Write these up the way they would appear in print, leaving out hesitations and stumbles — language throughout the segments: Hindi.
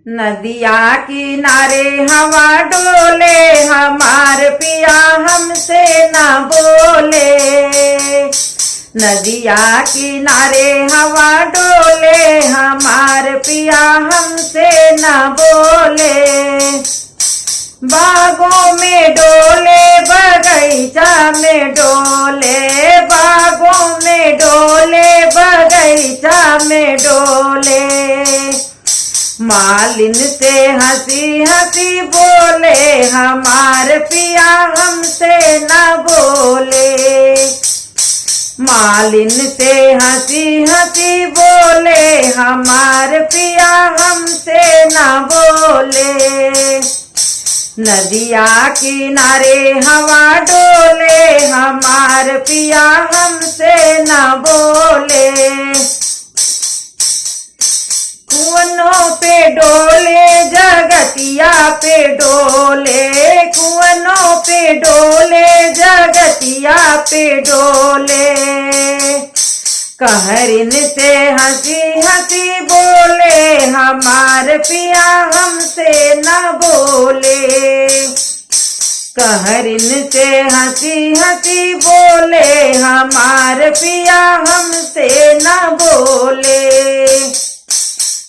नदिया किनारे हवा डोले, हमार पिया हमसे न बोले। नदिया किनारे हवा डोले, हमार पिया हमसे न बोले। बागों में डोले, बगीचा में डोले, बागों में डोले, बगीचा में डोले। मालिन से हंसी हंसी बोले, हमार पिया हमसे न बोले। मालिन से हंसी हंसी बोले, हमार पिया हमसे न बोले। नदिया किनारे हवा डोले, हमार पिया हमसे न बोले। कुआनों पे डोले, जगतिया पे डोले, कुआनों पे डोले, जगतिया पे डोले। कहरिन से हंसी हंसी बोले, हमार पिया हमसे न बोले। कहरिन से हंसी हंसी बोले, हमार पिया हमसे न बोले।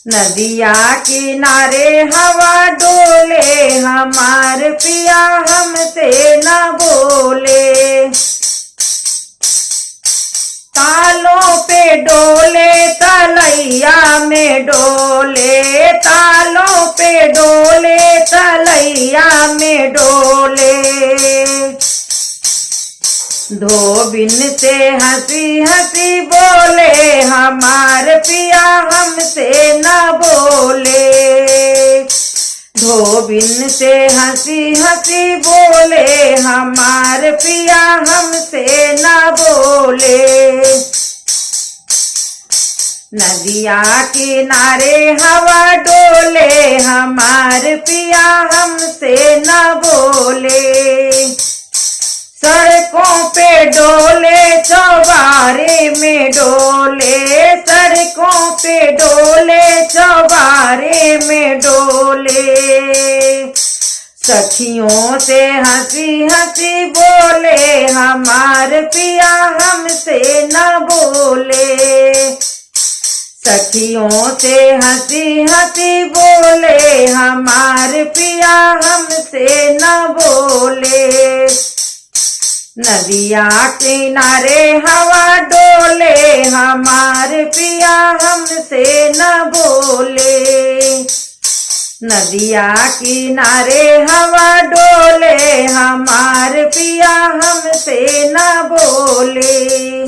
नदिया किनारे हवा डोले, हमार पिया हमसे न बोले। तालों पे डोले, तलैया में डोले, तालों पे डोले, तलैया में डोले। धोबिन से हंसी हंसी बोले, हमार पिया हमसे न बोले। धोबिन से हंसी हंसी बोले, हमार पिया हमसे न बोले। नदिया किनारे हवा डोले, हमार पिया हमसे न बोले। सड़कों पे डोले, चौबारे में डोले, सड़कों पे डोले, चौबारे में डोले। सखियों से हंसी हंसी बोले, हमार पिया हमसे न बोले। सखियों से हंसी हंसी बोले, हमार पिया हमसे न बोले। नदिया किनारे हवा डोले, हमार पिया हमसे न बोले। नदिया किनारे हवा डोले, हमार पिया हमसे न बोले।